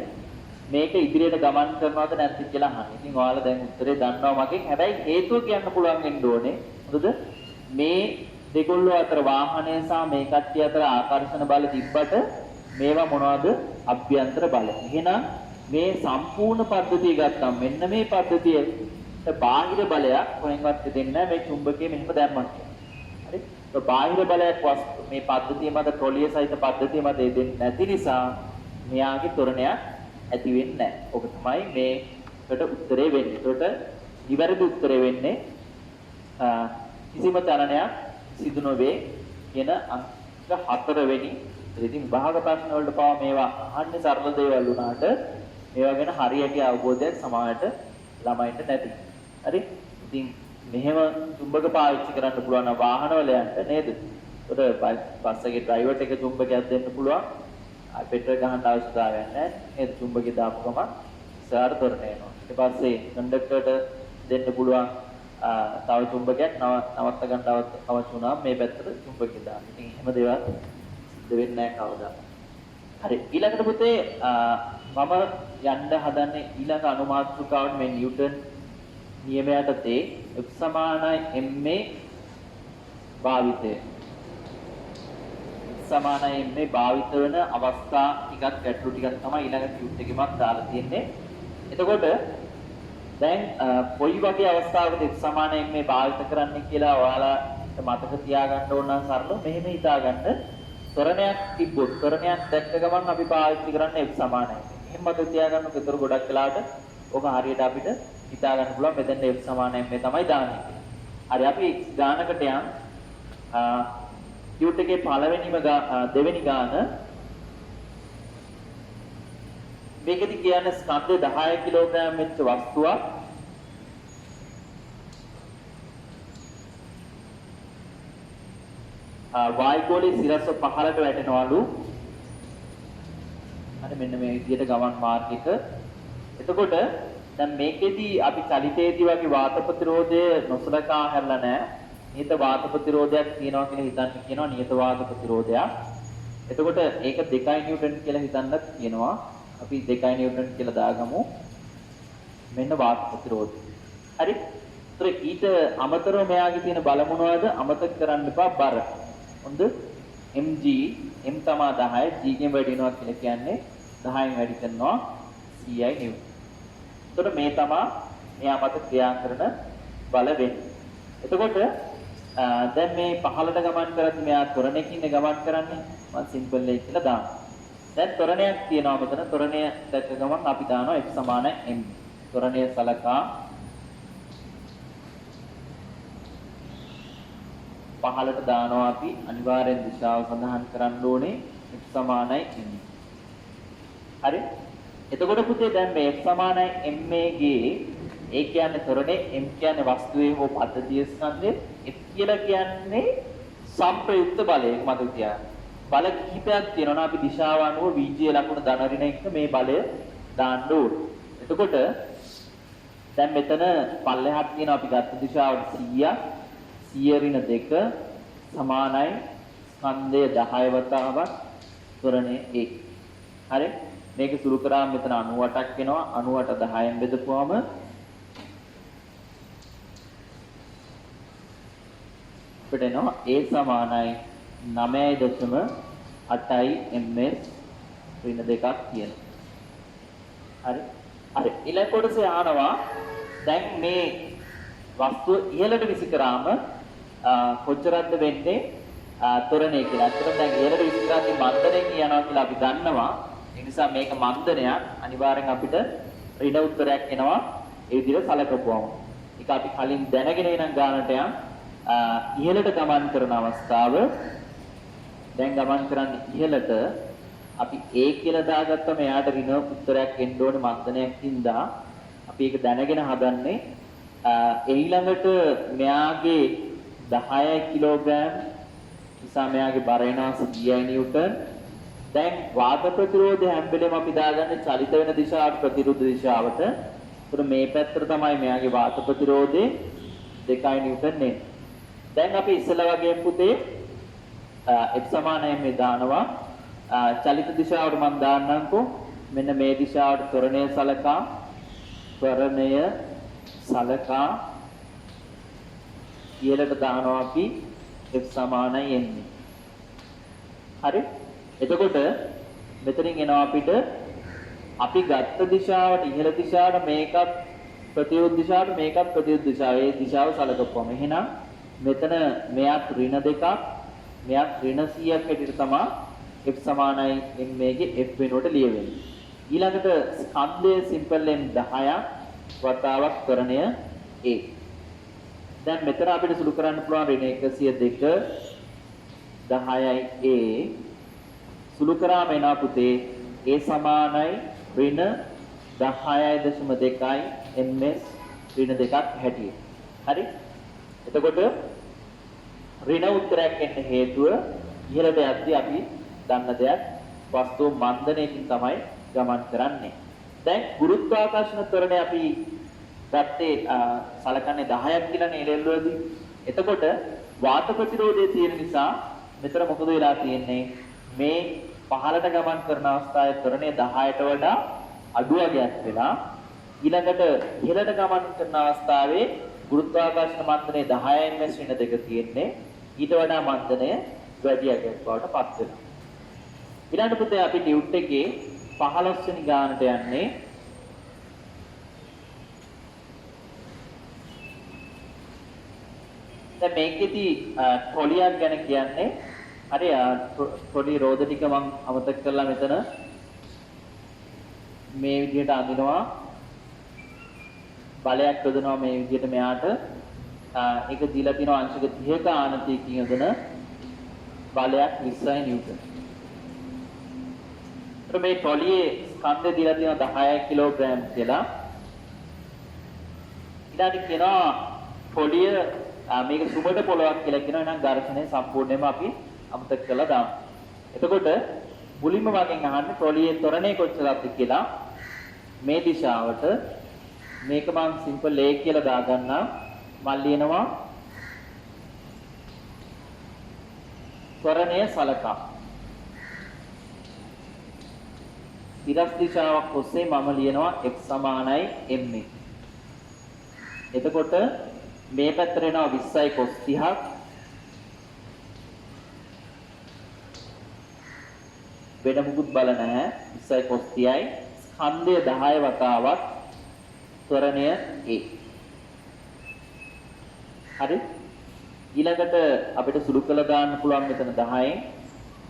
මේක ඉදිරියට ගමන් කරනවද නැත්ද කියලා අහන්නේ. ඉතින් ඔයාලා දැන් උත්තරේ දන්නවා මගෙන්. හැබැයි හේතුව කියන්න පුළුවන් වෙන්න ඕනේ. මොකද මේ දෙකොල්ලෝ අතර වාහනය සහ මේ කට්ටිය අතර ආකර්ෂණ බල තිබ්බට මේවා මොනවද? අභ්‍යන්තර බල. එහෙනම් මේ සම්පූර්ණ පද්ධතිය ගත්තම මෙන්න මේ පද්ධතියේ බාහිර බලයක් කොහෙන්වත් දෙන්නේ නැහැ මේ චුම්බකයේ මෙහෙම දැම්මත්. හරි? ඒ බාහිර බලයක් මේ පද්ධතිය මත ට්‍රොලිය සහිත පද්ධතිය මත දෙන්නේ නැති නිසා මෙයාගේ තොරණයක් ඇති වෙන්නේ නැහැ. ඔක තමයි මේකට උත්තරේ වෙන්නේ. ඒකට නිවැරදි උත්තරේ වෙන්නේ කිසිම තරණයක් සිදු නොවේ කියන අංක 4 වෙනි. ඉතින් විභාග ප්‍රශ්න වලට පාව මේවා අහන්නේ සරල දේවල් වුණාට මේවා ගැන හරියට අවබෝධයක් සමාජයට ළමයින්ට නැති. හරි? ඉතින් මෙහෙම චුම්බක පාවිච්චි කරන්න පුළුවන් වාහනවල යන්න නේද? ඒකට බස් එකේ ඩ්‍රයිවර්ට එක චුම්බකයක් දෙන්න පුළුවන්. පෙට්‍රල් ගහන්න අවශ්‍යතාවයක් නැහැ. නේද? චුම්බකේ දාපු ගමන් ඉස්සරහට තොරණ එනවා. ඊට පස්සේ කන්ඩක්ටර්ට දෙන්න පුළුවන් තව චුම්බකයක් නවත්ත ගන්න අවශ්‍ය වුණාම මේ පැත්තට චුම්බකේ දාන්න. ඉතින් එහෙම දේවල් සිද්ධ වෙන්නේ නැහැ කවදා. හරි ඊළඟට පුතේ මම යන්න හදන්නේ ඊළඟ අනුමාත්‍රිකාවට මේ නිව්ටන් නියමයට තේ F සමානයි ma භාවිතය. සමානයි ma භාවිත වෙන අවස්ථා ටිකක් ගැටලු ටිකක් තමයි ඊළඟ ටියුට් එකෙමත් දාලා තියෙන්නේ. එතකොට දැන් කොයි වගේ අවස්ථාවකද F සමානයි ma භාවිත කරන්න කියලා ඔයාලාට මතක තියාගන්න ඕන නම් සරල මෙහෙම හිතාගන්න. තරණයක් තිබ්බොත් තරණයක් දැක්ක ගමන් අපි පාවිච්චි කරන්නේ F සමානයි. එහෙම මතක තියාගන්න උතර ගොඩක් වෙලාවට ඔක හරියට අපිට හිතා ගන්න පුළුවන් මෙතෙන් F සමානයි මේ තමයි දාන්නේ. හරි අපි ගානකට යන් ටියුට් එකේ පළවෙනිම දෙවෙනි ගාන මේකෙදි කියන්නේ ස්කන්ධය 10 කිලෝග්‍රෑම් වෙච්ච වස්තුවක් වායුගෝලයේ සිරස්ව පහළට වැටෙනවලු. හරි මෙන්න මේ විදිහට ගමන් මාර්ගයක. එතකොට දැන් මේකෙදි අපි චලිතයේදී වගේ වාත ප්‍රතිරෝධය නොසලකා හැරලා නැහැ. නියත වාත ප්‍රතිරෝධයක් තියෙනවා කියලා හිතන්න කියනවා නියත වාත ප්‍රතිරෝධයක්. එතකොට ඒක 2 නිව්ටන් කියලා හිතන්නත් කියනවා. අපි 2 නිව්ටන් කියලා දාගමු. මෙන්න වාත ප්‍රතිරෝධය. හරි. ඒතර ඊට අමතරව මෙයාගේ තියෙන බල මොනවද? අමතක කරන්න එපා බර. හොඳ mg m තමා 10 g ගෙන් වැඩි වෙනවා කියලා කියන්නේ 10න් වැඩි කරනවා ci නිව්ටන්. එතකොට මේ තමා මෙයා මත ක්‍රියා කරන බල වෙන්නේ. එතකොට දැන් මේ පහළට ගමන් කරද්දී මෙයා ත්වරණයකින් ගමන් කරන්නේ මම සිම්පල් එක කියලා දානවා. දැන් ත්වරණයක් තියෙනවා මෙතන ත්වරණය දැක්ක ගමන් අපි දානවා f සමානයි m. ත්වරණය සලකා පහළට දානවා අපි අනිවාර්යෙන් දිශාව සඳහන් කරන්න ඕනේ f සමානයි m. හරි? එතකොට පුතේ දැන් මේ f සමානයි ma ගේ ඒ කියන්නේ ත්වරණේ m කියන්නේ වස්තුවේ හෝ පද්ධතියේ ස්කන්ධය f කියලා කියන්නේ සම්ප්‍රයුක්ත බලය මතක තියාගන්න. බල කිහිපයක් තියෙනවා අපි දිශාව අනුව vg ලකුණ ධන ඍණ එක මේ බලය දාන්න ඕනේ. එතකොට දැන් මෙතන පල්ලෙහාට තියෙනවා අපි ගත්ත දිශාවට 100ක් 100 ඍණ 2 සමානයි ස්කන්ධය 10 වතාවක් ත්වරණේ 1. හරි? මේක සුළු කරාම මෙතන 98ක් වෙනවා. 98 10න් බෙදපුවාම අපිට එනවා A සමානයි 9.8යි ms ඍණ 2ක් කියන. හරි? හරි. ඊළඟ කොටසේ ආනවා දැන් මේ වස්තුව ඉහළට විසි කරාම කොච්චරක්ද වෙන්නේ ත්වරණය කියලා. අතට දැන් ඉහළට විසි කරද්දී මන්දණයෙන් යනවා කියලා අපි දන්නවා. ඒ නිසා මේක මන්දනයක් අනිවාර්යෙන් අපිට ඍණ උත්තරයක් එනවා ඒ විදිහට සලකපුවම. ඒක අපි කලින් දැනගෙන ඉන්න ගානට යම් ඉහළට ගමන් කරන අවස්ථාව දැන් ගමන් කරන්නේ ඉහළට අපි A කියලා දාගත්තම එයාට ඍණ උත්තරයක් එන්න ඕනේ මන්දනයක් හින්දා අපි ඒක දැනගෙන හදන්නේ ඊළඟට මෙයාගේ 10 කිලෝග්‍රෑම් නිසා මෙයාගේ බර වෙනවා 100 නිව්ටන්. දැන් වාත ප්‍රතිරෝධය හැම වෙලේම අපි දාගන්නේ චලිත වෙන දිශාවට ප්‍රතිවිරුද්ධ දිශාවට. ඒතර මේ පැත්තට තමයි මෙයාගේ වාත ප්‍රතිරෝධය 2 නිව්ටන් නේ. දැන් අපි ඉස්සෙල්ලා වගේ පුතේ f සමානයි මේ දානවා. චලිත දිශාවට මම දාන්නම්කෝ. මෙන්න මේ දිශාවට ත්වරණය සලකා ඉහළට දානවා අපි f සමානයි එන්නේ. හරි? එතකොට මෙතනින් එනවා අපිට අපි ගත්ත දිශාවට ඉහළ දිශාවට මේකත් ප්‍රතිවිරුද්ධ දිශාවට මේකත් ප්‍රතිවිරුද්ධ දිශාව. ඒ දිශාව සලකපුවම එහෙනම් මෙතන මෙයාත් ඍණ 2ක් මෙයක් ඍණ 100ක් හැටියට තමයි f සමානයි ma ගේ f වෙනුවට ලියවෙන්නේ. ඊළඟට ස්කන්ධයේ සිම්පල් m 10ක් වතාවක් ත්වරණය a. දැන් මෙතන අපිට සුළු කරන්න පුළුවන් ඍණ 102 10යි a සුළු කරාම එනවා පුතේ a සමානයි ඍණ 10.2යි ms ඍණ 2ක් හැටියට. හරි? එතකොට ඍණ උත්තරයක් එන්න හේතුව ඉහළට යද්දී අපි දන්න දෙයක් වස්තුව මන්දණයකින් තමයි ගමන් කරන්නේ. දැන් ගුරුත්වාකර්ෂණ ත්වරණය අපි ගත්තේ සලකන්නේ 10ක් කියලා නේ ලෙවල් වලදී. එතකොට වාත ප්‍රතිරෝධය තියෙන නිසා මෙතන මොකද වෙලා තියෙන්නේ? මේ පහළට ගමන් කරන අවස්ථාවේ ත්වරණය 10ට වඩා අඩු වගයක් වෙලා ඊළඟට ඉහළට ගමන් කරන අවස්ථාවේ ගුරුත්වාකර්ෂණ මන්දනය 10න් ms ඍණ 2 තියෙන්නේ. ඊට වඩා මන්දනය වැඩි එකක් බවට පත් වෙනවා. ඊළඟට පුතේ අපි ටියුට් එකේ 15 වෙනි ගානට යන්නේ. දැන් මේකෙදි ට්‍රොලියක් ගැන කියන්නේ හරි ට්‍රොලි රෝද ටික මම අමතක කරලා මෙතන මේ විදිහට අඳිනවා බලයක් යොදනවා මේ විදිහට මෙයාට ඒක දීලා තියෙනවා අංශක 30ක ආනතියකින් යොදන බලයක් 20 නිව්ටන්. ඒත් මේ ට්‍රොලියේ ස්කන්ධය දීලා තියෙනවා 10 කිලෝග්‍රෑම් කියලා. ඊළඟට කියනවා ට්‍රොලිය මේක සුබඩ පොළොවක් කියලා කියනවා. එහෙනම් ඝර්ෂණය සම්පූර්ණයෙන්ම අපි අමතක කරලා දාමු. එතකොට මුලින්ම වගේ අහන්නේ ට්‍රොලියේ ත්වරණය කොච්චරද කියලා. මේ දිශාවට මේක මම සිම්පල් a කියලා දාගන්නම්. මම ලියනවා ත්වරණය සලකා. ඉරස් දිශාවක් ඔස්සේ මම ලියනවා x සමානයි ma. එතකොට මේ පැත්තට එනවා 20යි cos 30ක්. වෙන මුකුත් බල නැහැ. 20යි cos 30යි. ස්කන්ධය 10 වතාවක් ත්වරණය a. හරි? ඊළඟට අපිට සුළු කළ දාන්න පුළුවන් මෙතන 10න්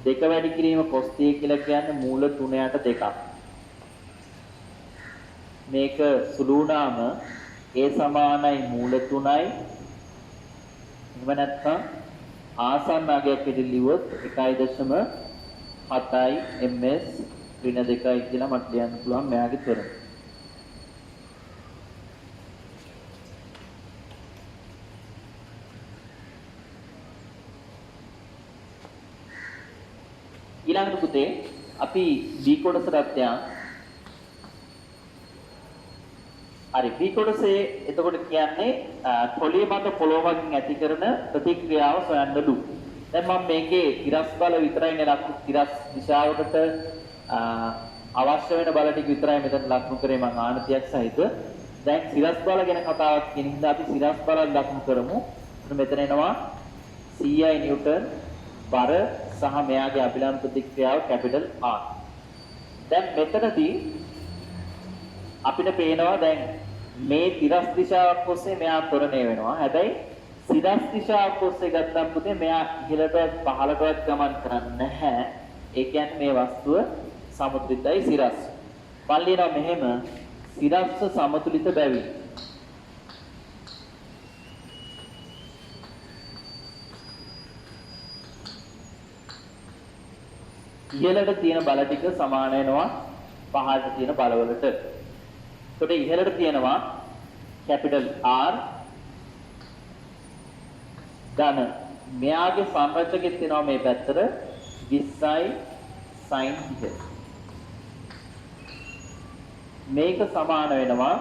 2 වැඩි කිරීම cos 30 කියලා කියන්නේ මූල 3ට 2ක්. මේක සුළු වුණාම a සමානයි මූල 3යි. එහෙම නැත්නම් ආසන්න අගයක් විදිහට ලිව්වොත් 1.7යි ms ඍණ 2යි කියලා මට ලියන්න පුළුවන් මෙයාගේ ත්වරණය. ඊළඟට පුතේ අපි B කොටසට යන්. හරි B කොටසේ එතකොට කියන්නේ ට්‍රොලිය මත පොළොවකින් ඇති කරන ප්‍රතික්‍රියාව සොයන්නලු. දැන් මම මේකේ තිරස් බල විතරයිනේ ලක්ෂ තිරස් දිශාවකට අවශ්‍ය වෙන බල ටික විතරයි මෙතන ලක්ෂණු කරේ මම ආනතියක් සහිත. දැන් සිරස් බල ගැන කතාවක් කියන හින්දා අපි සිරස් බල ලක්ෂණු කරමු. මෙතන එනවා 100 නිව්ටන් බර සහ මෙයාගේ අභිලම්බ ප්‍රතික්‍රියාව කැපිටල් R. දැන් මෙතනදී අපිට පේනවා දැන් මේ තිරස් දිශාවක් ඔස්සේ මෙයා ත්වරණය වෙනවා. හැබැයි සිරස් දිශාවක් ඔස්සේ ගත්තම පුතේ මෙයා ඉහළටවත් පහළටවත් ගමන් කරන්නේ නැහැ. ඒ කියන්නේ මේ වස්තුව සමතුලිතයි සිරස්. පල්ලියනවා මෙහෙම සිරස්ස සමතුලිත බැවි. ඉහළට තියෙන බල ටික සමාන වෙනවා පහළට තියෙන බලවලට. එතකොට ඉහළට තියෙනවා කැපිටල් R ධන මෙයාගේ සංරචකෙත් තියෙනවා මේ පැත්තට 20යි sin 30. මේක සමාන වෙනවා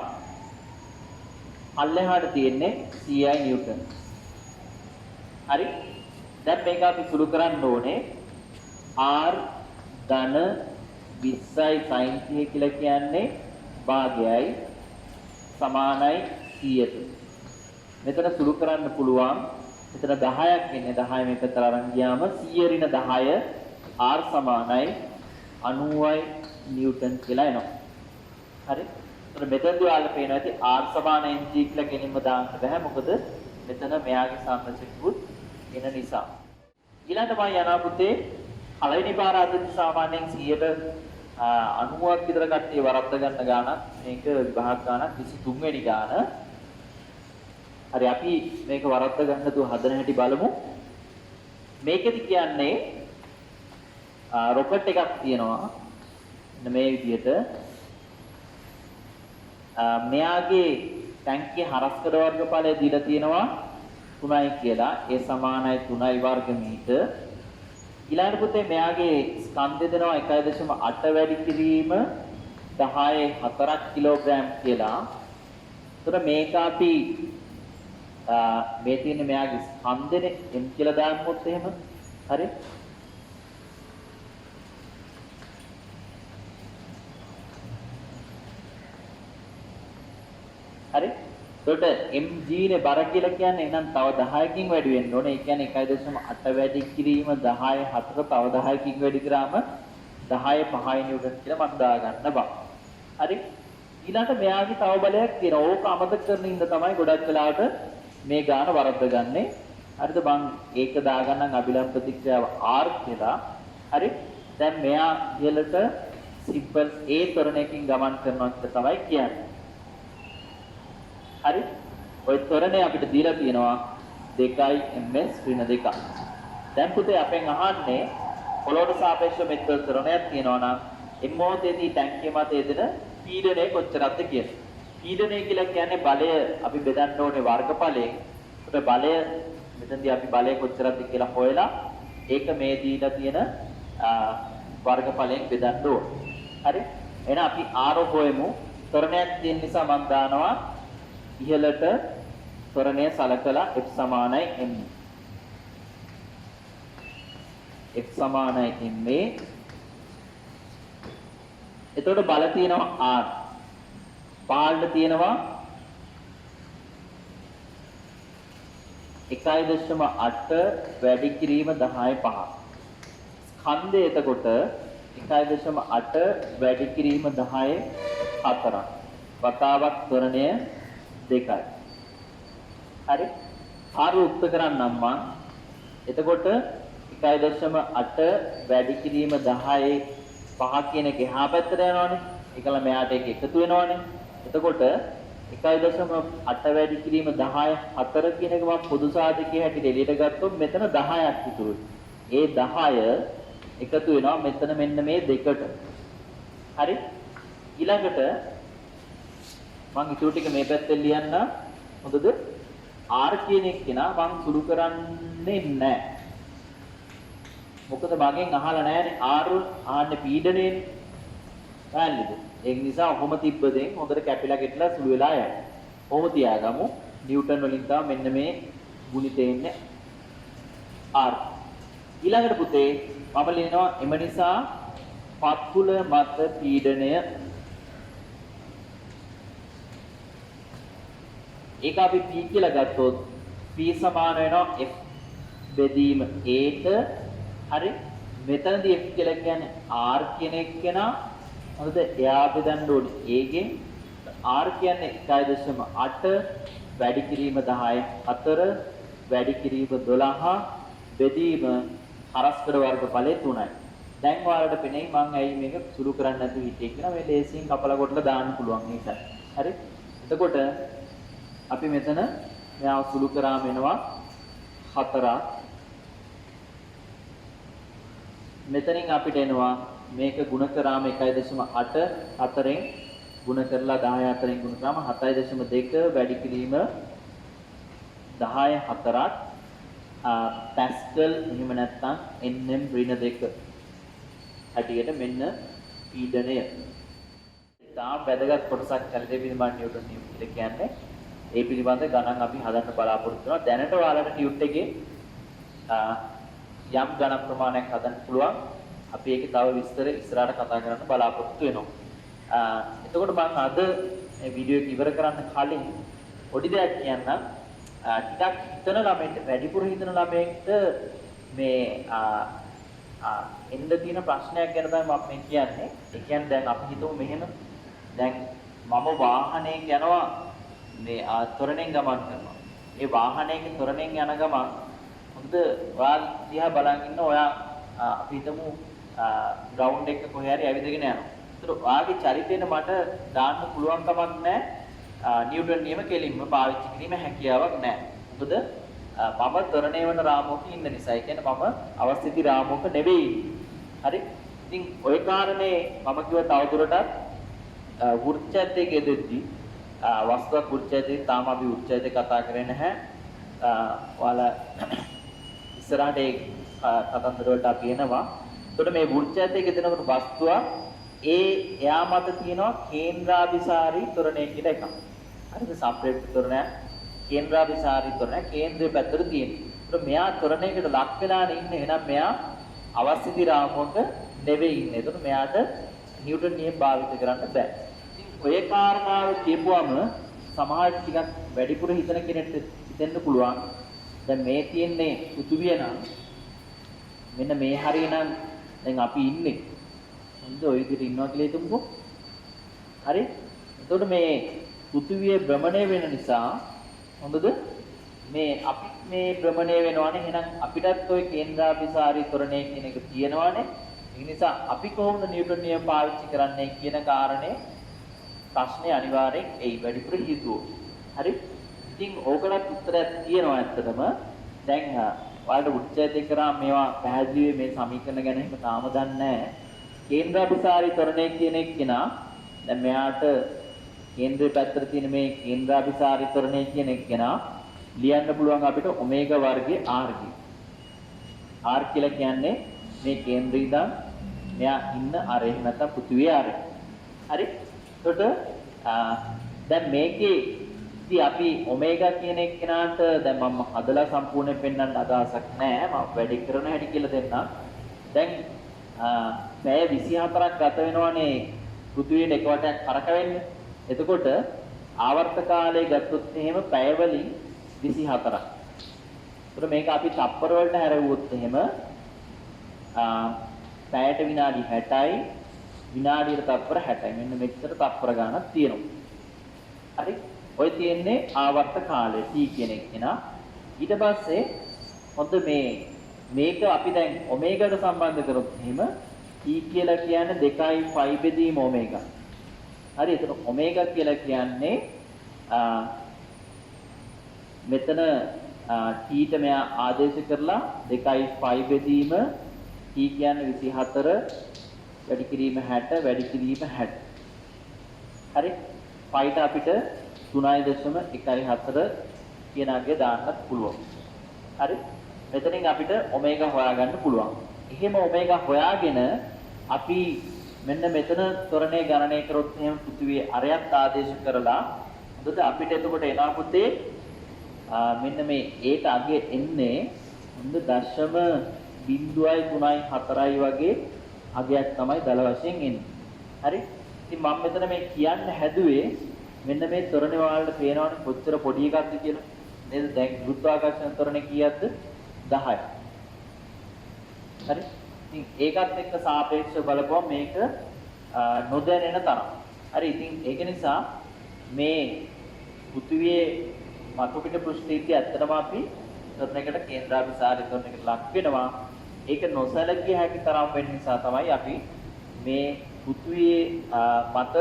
අල්ලෙහාට තියෙන්නේ 100යි නිව්ටන්. හරි? දැන් මේක අපි සුළු කරන්න ඕනේ R ධන 20යි sin 30 කියලා කියන්නේ භාගයයි සමානයි 100ට. මෙතන සුළු කරන්න පුළුවන්. මෙතන 10ක් ඉන්නේ 10 මේ පැත්තට අරන් ගියාම 100 ඍණ 10 R සමානයි 90යි නිව්ටන් කියලා එනවා. හරි? එතකොට මෙතනදී ඔයාලට පේනවා ඇති R සමාන mg කියලා කෙනින්ම දාන්න බෑ. මොකද මෙතන මෙයාගේ සංරචකුත් එන නිසා. ඊළඟට මම යනවා පුතේ පළවෙනි පාර අදින් සාමාන්‍යයෙන් 90ක් විතර කට්ටිය වරද්ද ගන්න ගානක් මේක විභාග ගානක් 23 වෙනි ගාන. හරි අපි මේක වරද්ද ගන්න තු හදන හැටි බලමු. මේකෙදි කියන්නේ රොකට් එකක් තියෙනවා. මෙන්න මේ විදිහට මෙයාගේ ටැංකිය හරස්කඩ වර්ගඵලය දීලා තියෙනවා 3යි කියලා. ඒ සමානයි 3යි වර්ග මීටර. ඊළඟට පුතේ මෙයාගේ ස්කන්ධය දෙනවා 1.8 වැඩි කිරීම 10 4ක් කිලෝග්‍රෑම් කියලා. ඒතර මේක අපි මේ තියෙන මෙයාගේ ස්කන්ධනේ m කියලා දාන්නොත් එහෙම හරි. හරි. එතකොට mg නේ බර කියලා කියන්නේ එහෙනම් තව 10කින් වැඩි වෙන්න ඕනේ. ඒ කියන්නේ 1.8 වැඩි කිරීම 10 4 තව 10කින් වැඩි කරාම 10 5 නිව්ටන් කියලා මම දාගන්න බා. හරි. ඊළඟට මෙයාගේ තව බලයක් තියෙනවා. ඕක අමතක කරන ඉඳ තමයි ගොඩක් වෙලාවට මේ ගාන වරද්ද ගන්නෙ. හරිද? මං ඒක දාගන්නම් අභිලම්බ ප්‍රතික්‍රියාව R කියලා. හරි. දැන් මෙයා ඉහළට සිම්පල් A ත්වරණයකින් ගමන් කරනවා කියලා තමයි කියන්නේ. හරි. ඔය ත්වරණය අපිට දීලා තියෙනවා 2යි ms ඍණ 2. දැන් පුතේ අපෙන් අහන්නේ පොළොවට සාපේක්ෂව මෙතන ත්වරණයක් තියෙනවා නම් m මොහොතේදී ටැංකිය මත යෙදෙන පීඩනය කොච්චරක්ද කියලා. පීඩනය කියලා කියන්නේ බලය අපි බෙදන්න ඕනේ වර්ගඵලයෙන්. ඒකට බලය මෙතනදී අපි බලය කොච්චරක්ද කියලා හොයලා ඒක මේ දීලා තියෙන වර්ගඵලයෙන් බෙදන්න ඕනේ. හරි. එහෙනම් අපි R හොයමු. ත්වරණයක් තියෙන නිසා මම දානවා ඉහළට ත්වරණය සලකලා f සමානයි m. f සමානයි m. එතකොට බල තියෙනවා R. පාළට තියෙනවා 1.8 වැඩි කිරීම 10 5. ස්කන්ධය එතකොට 1.8 වැඩි කිරීම 10 4ක්. වතාවක් ත්වරණය 2යි. හරි. R උක්ත කරන්නම් මම. එතකොට 1.8 වැඩි කිරීම 10 5 කියන එක එහා පැත්තට යනවනේ. ඒකල මෙයාට ඒක එකතු වෙනවනේ. එතකොට 1.8 වැඩි කිරීම 10 4 කියන එක මම පොදු සාධකයේ හැටියට එළියට ගත්තොත් මෙතන 10ක් ඉතුරුයි. ඒ 10 එකතු වෙනවා මෙතන මෙන්න මේ දෙකට. හරි. ඊළඟට මම ඊටු ටික මේ පැත්තෙන් ලියන්න. හොඳද? R කියන එක කෙනා මම සුළු කරන්නේ නැහැ. මොකද මගෙන් අහලා නැහැනේ R ආන්නේ පීඩනයනේ. පැහැදිලිද? ඒක නිසා ඔහොම තිබ්බදෙන් හොඳට කැපිලා ගෙටලා සුළු වෙලා යනවා. ඔහොම තියාගමු. නිව්ටන් වලින් තමයි මෙන්න මේ ගුණිතය එන්නේ R. ඊළඟට පුතේ මම ලියනවා එම නිසා පත්කුල මත පීඩනය ඒක අපි P කියලා ගත්තොත් P සමාන වෙනවා F බෙදීම A ට. හරි. මෙතනදී F කියලා කියන්නේ R කියන එක කෙනා හරිද? එයා බෙදන්න ඕනේ A ගෙන්. R කියන්නේ 1.8 වැඩි කිරීම 10 4 වැඩි කිරීම 12 බෙදීම හරස්කඩ වර්ගඵලය 3යි. දැන් ඔයාලට පෙනෙයි මම ඇයි මේක සුළු කරන්නේ නැතුව හිටියේ කියලා. මේ ලේසියෙන් කපලා කොටලා දාන්න පුළුවන් ඒකයි. හරි. එතකොට අපි මෙතන මෙයාව සුළු කරාම එනවා 4ක්. මෙතනින් අපිට එනවා මේක ගුණ කරාම 1.8 4ෙන් ගුණ කරලා 10 4ෙන් ගුණ කරාම 7.2 වැඩි කිරීම 10 4ක් පැස්කල් එහෙම නැත්නම් nm ඍණ 2 හැටියට මෙන්න පීඩනය. තාම වැදගත් කොටසක් කැලේ පිළිබඳ නිව්ටන් නියම කියලා කියන්නේ. ඒ පිළිබඳ ගණන් අපි හදන්න බලාපොරොත්තු වෙනවා. දැනට ඔයාලට ටියුට් එකේ යම් ගණන් ප්‍රමාණයක් හදන්න පුළුවන්. අපි ඒකේ තව විස්තර ඉස්සරහට කතා කරන්න බලාපොරොත්තු වෙනවා. එතකොට මම අද මේ වීඩියෝ එක ඉවර කරන්න කලින් පොඩි දෙයක් කියන්නම්. ටිකක් හිතන ළමයින්ට වැඩිපුර හිතන ළමයින්ට මේ එන්න තියෙන ප්‍රශ්නයක් ගැන තමයි මම මේ කියන්නේ. ඒ කියන්නේ දැන් අපි හිතමු මෙහෙම. දැන් මම වාහනයක යනවා මේ ත්වරණයෙන් ගමන් කරනවා. ඒ වාහනයක ත්වරණයෙන් යන ගමන් හොඳ ඔයාලා දිහා බලන් ඉන්න ඔයා අපි හිතමු ග්‍රවුන්ඩ් එක කොහේ හරි ඇවිදගෙන යනවා. ඒතර ඔයාගේ චරිතේන මට දාන්න පුළුවන් කමක් නැහැ. නිව්ටන් නියම කෙලින්ම පාවිච්චි කිරීමේ හැකියාවක් නැහැ. මොකද මම ත්වරණය වන රාමුවක ඉන්න නිසා. ඒ කියන්නේ මම අවස්ථිති රාමුවක නෙවෙයි. හරි? ඉතින් ওই කාරණේ මම කිව්ව තවදුරටත් වෘත්තයේදී ගෙදෙද්දි වස්තුවක් වෘත්තයේදී තාම අපි වෘත්තයේදී කතා කරේ නැහැ. ඔයාලා ඉස්සරහට ඒ කතන්දර වලට අපි එනවා. එතකොට මේ වෘත්තයේදී ගෙදෙනකොට වස්තුවක් එයා මත තියෙනවා කේන්ද්‍රාභිසාරී ත්වරණය කියලා එකක්. හරිද? සප්‍රේට් ත්වරණය කේන්ද්‍රාභිසාරී ත්වරණය කේන්ද්‍රයේ පැත්තට තියෙනවා. ඒතකොට මෙයා ත්වරණයකට ලක් වෙලානේ ඉන්නේ. එහෙනම් මෙයා අවස්ථිති රාමුවක නෙවෙයි ඉන්නේ. ඒතකොට මෙයාට නිව්ටන් නියම භාවිත කරන්න බෑ. ඉතින් ඔය කාරණාව කියපුවම සමහර ටිකක් වැඩිපුර හිතන කෙනෙක්ට හිතෙන්න පුළුවන්. දැන් මේ තියෙන්නේ පෘථුවිය නම් මෙන්න මේ හරිය නම් දැන් අපි ඉන්නේ. හොඳ ඔය විදිහට ඉන්නවා කියලා හිතමුකෝ. හරි? එතකොට මේ පෘථුවිය භ්‍රමණය වෙන නිසා හොඳද? මේ අපි මේ භ්‍රමණය වෙනවානේ. එහෙනම් අපිටත් ওই කේන්ද්‍රාභිසාරී ත්වරණය කියන එක තියෙනවානේ. ඒ නිසා අපි කොහොමද නිව්ටන් නියම පාවිච්චි කරන්නේ කියන කාරණේ ප්‍රශ්නේ අනිවාර්යෙන් එයි වැඩිපුර හිතුවෝ. හරි? ඉතින් ඕකටත් උත්තරයක් තියෙනවා ඇත්තටම. දැන් ඔයාලට උච්චය දෙකරා මේවා පැහැදිලි මේ සමීකරණ ගැන හිම තාම දන්නේ නැහැ. කේන්ද්‍රාභිසාරී ත්වරණය කියන එක කෙනා දැන් මෙයාට කේන්ද්‍රයේ පැත්තට තියෙන මේ කේන්ද්‍රාභිසාරී ත්වරණය කියන එක කෙනා ලියන්න පුළුවන් අපිට ඔමේගා වර්ගයේ r ගේ. r කියලා කියන්නේ මේ කේන්ද්‍රය ඉඳන් මෙයා ඉන්න r එහෙම නැත්නම් පෘථිවියේ r. හරි? එතකොට දැන් මේකේ ඉතින් අපි ඔමේගා කියන එක කෙනාට දැන් මම හදලා සම්පූර්ණයෙන් පෙන්වන්න අදහසක් නැහැ. මම වැඩි කරන හැටි කියලා දෙන්නම්. දැන් පැය 24ක් ගත වෙනවනේ පෘථිවියට එක වටයක් කරකවෙන්න. එතකොට ආවර්ත කාලය ගත්තොත් එහෙම පැය වලින් 24ක්. ඒතර මේක අපි තප්පර වලට හැරෙව්වොත් එහෙම පැයට විනාඩි 60යි විනාඩියට තප්පර 60යි. මෙන්න මෙච්චර තප්පර ගණනක් තියෙනවා. හරි? ඔය තියෙන්නේ ආවර්ත කාලය T කියන එක නා. ඊට පස්සේ හොඳ මේක අපි දැන් ඔමේගාට සම්බන්ධ කරොත් එහෙම T කියලා කියන්නේ 2යි බෙදීම ඔමේගා. හරි? එතන ඔමේගා කියලා කියන්නේ මෙතන T ට මෙයා ආදේශ කරලා 2යි බෙදීම T කියන්නේ 24 වැඩි කිරීම 60 වැඩි කිරීම 60. හරි? pi ට අපිට 3.14 කියන අගය දාන්නත් පුළුවන්. හරි? මෙතනින් අපිට ඔමේගා හොයාගන්න පුළුවන්. එහෙම ඔමේගා හොයාගෙන අපි මෙන්න මෙතන ත්වරණය ගණනය කරොත් එහෙම පෘථිවියේ අරයත් ආදේශ කරලා හොඳට අපිට එතකොට එනවා පුතේ මෙන්න මේ ඒට අගය එන්නේ හොඳ 0.3.4යි වගේ අගයක් තමයි දල වශයෙන් එන්නේ. හරි? ඉතින් මම මෙතන මේ කියන්න හැදුවේ මෙන්න මේ ත්වරණය වලට පේනවනේ කොච්චර පොඩි එකක්ද කියලා. නේද? දැන් ගුරුත්වාකර්ෂණ ත්වරණය කීයක්ද? 10යි. හරි? ඉතින් ඒකත් එක්ක සාපේක්ෂව බලපුවම මේක නොදැනෙන තරම්. හරි? ඉතින් ඒක නිසා මේ පෘථිවියේ මතු පිට පෘෂ්ඨීත්‍ය ඇත්තටම අපි ත්වරණයකට කේන්ද්‍රාභිසාරී ත්වරණයකට ලක් වෙනවා. ඒක නොසලකිය හැකි තරම් වෙන නිසා තමයි අපි මේ පෘථිවියේ මත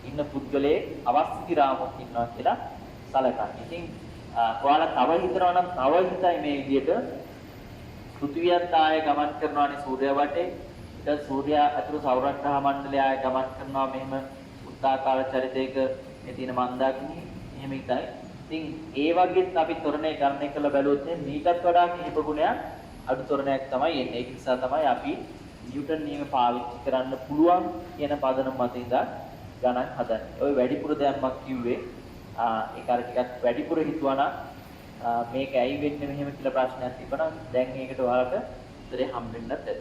ඉන්න පුද්ගලයේ අවස්ථිති රාමුවක් ඉන්නවා කියලා සලකන්නේ. ඉතින් ඔයාලා තව හිතනවා නම් තව හිතයි මේ විදිහට පෘථිවියත් ආයේ ගමන් කරනවානේ සූර්යයා වටේ. ඊට සූර්යයා අතුරු සෞරග්‍රහ මණ්ඩලය ආයේ ගමන් කරනවා මෙහෙම උත්තාකාර චරිතයක මේ තියෙන මන්දාකිණි එහෙම ඉතයි. ඉතින් ඒ වගේත් අපි ත්වරණය ගණනය කරලා බැලුවොත් මේකත් වඩා කිහිප ගුණයක් අඩු ත්වරණයක් තමයි එන්නේ. ඒක නිසා තමයි අපි නිව්ටන් නියම පාවිච්චි කරන්න පුළුවන් කියන පදනම මත ඉඳන් ගණන් හදන්නේ. ඔය වැඩිපුර දෙයක් මම කිව්වේ ඒක අර ටිකක් වැඩිපුර හිතුවා නම් මේක ඇයි වෙන්නේ මෙහෙම කියලා ප්‍රශ්නයක් තිබුණා. දැන් ඒකට ඔයාලට උත්තරේ හම්බෙන්නත් ඇති.